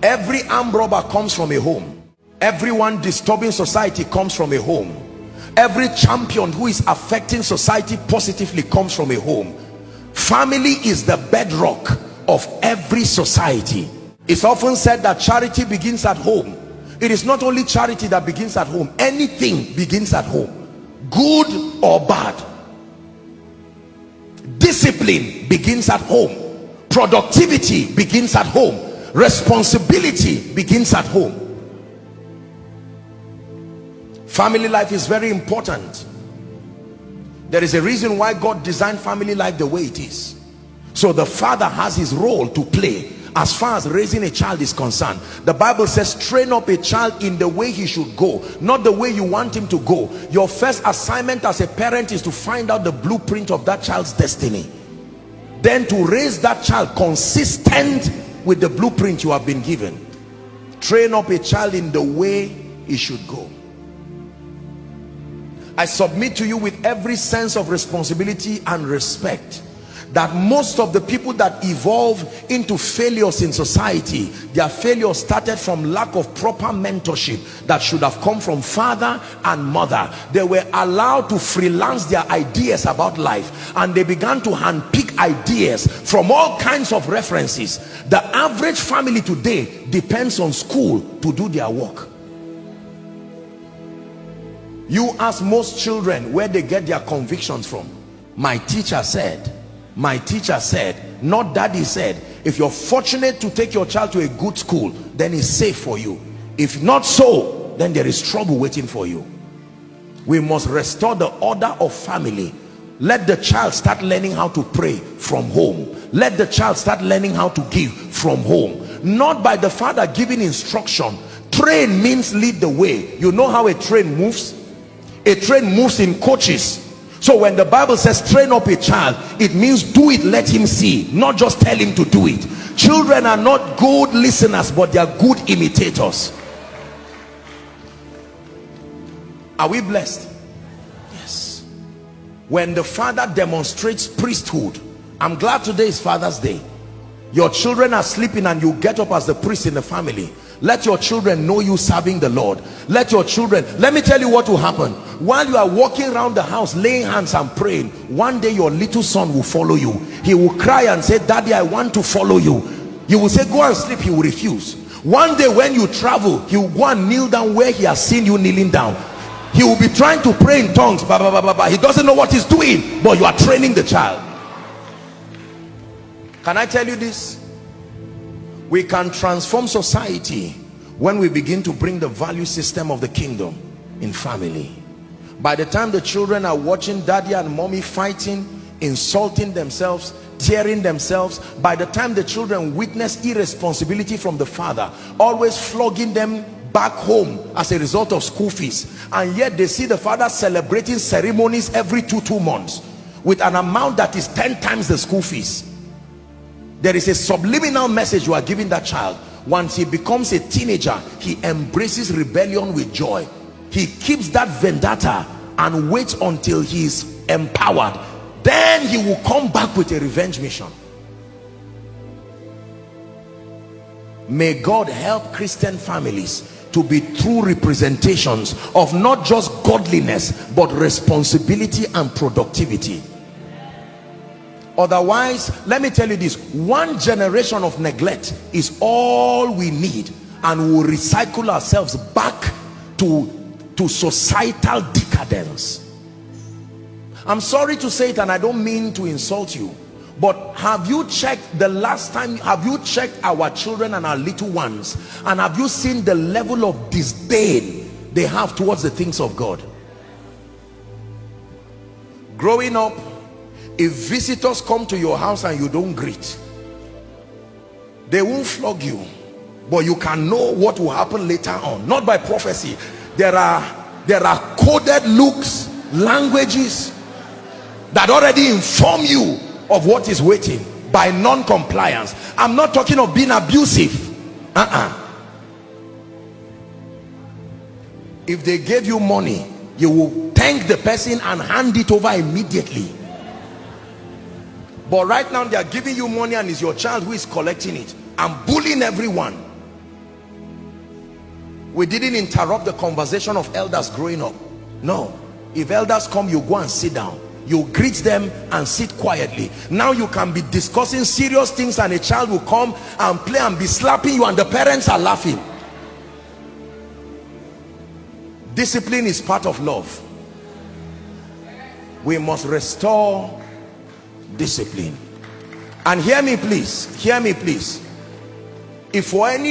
Every armed robber comes from a home. Everyone disturbing society comes from a home. Every champion who is affecting society positively comes from a home. Family is the bedrock of every society. It's often said that charity begins at home. It is not only charity that begins at home. Anything begins at home, good or bad. Discipline begins at home. Productivity begins at home. Responsibility begins at home. Family life is very important. There is a reason why God designed family life the way it is. So the father has his role to play as far as raising a child is concerned. The Bible says, train up a child in the way he should go, not the way you want him to go. Your first assignment as a parent is to find out the blueprint of that child's destiny, then to raise that child consistent with the blueprint you have been given. Train up a child in the way he should go. I submit to you with every sense of responsibility and respect that most of the people that evolve into failures in society, their failure started from lack of proper mentorship that should have come from father and mother. They were allowed to freelance their ideas about life, and they began to handpick ideas from all kinds of references. The average family today depends on school to do their work. You ask most children where they get their convictions from. My teacher said, my teacher said, not daddy said. If you're fortunate to take your child to a good school, then it's safe for you. If not so, then there is trouble waiting for you. We must restore the order of family. Let the child start learning how to pray from home. Let the child start learning how to give from home, not by the father giving instruction. Train means lead the way. You know how a train moves? A train moves in coaches. So when the Bible says train up a child, it means do it, let him see, not just tell him to do it. Children are not good listeners, but they are good imitators. Are we blessed? Yes. When the father demonstrates priesthood, I'm glad today is Father's Day. Your children are sleeping and you get up as the priest in the family. Let your children know you serving the Lord. Let your children, let me tell you what will happen. While you are walking around the house laying hands and praying, one day your little son will follow you. He will cry and say, Daddy, I want to follow you. You will say, go and sleep. He will refuse. One day when you travel, he will go and kneel down where he has seen you kneeling down. He will be trying to pray in tongues. Bah, bah, bah, bah, bah. He doesn't know what he's doing, but you are training the child. Can I tell you this? We can transform society when we begin to bring the value system of the kingdom in family. By the time the children are watching daddy and mommy fighting, insulting themselves, tearing themselves, by the time the children witness irresponsibility from the father, always flogging them back home as a result of school fees, and yet they see the father celebrating ceremonies every two months with an amount that is 10 times the school fees. There is a subliminal message you are giving that child. Once he becomes a teenager, he embraces rebellion with joy. He keeps that vendetta and waits until he is empowered. Then he will come back with a revenge mission. May God help Christian families to be true representations of not just godliness, but responsibility and productivity. Otherwise, let me tell you this, one generation of neglect is all we need, and we will recycle ourselves back to societal decadence. I'm sorry to say it, and I don't mean to insult you, but have you checked the last time, have you checked our children and our little ones, and have you seen the level of disdain they have towards the things of God? Growing up, if visitors come to your house and you don't greet, they won't flog you, but you can know what will happen later on, not by prophecy. There are coded looks, languages that already inform you of what is waiting by non-compliance. I'm not talking of being abusive. If they gave you money, you will thank the person and hand it over immediately. But right now they are giving you money and it's your child who is collecting it and bullying everyone. We didn't interrupt the conversation of elders growing up. No, if elders come, you go and sit down, you greet them and sit quietly. Now you can be discussing serious things and a child will come and play and be slapping you and the parents are laughing. Discipline is part of love. We must restore discipline. And hear me please, if for any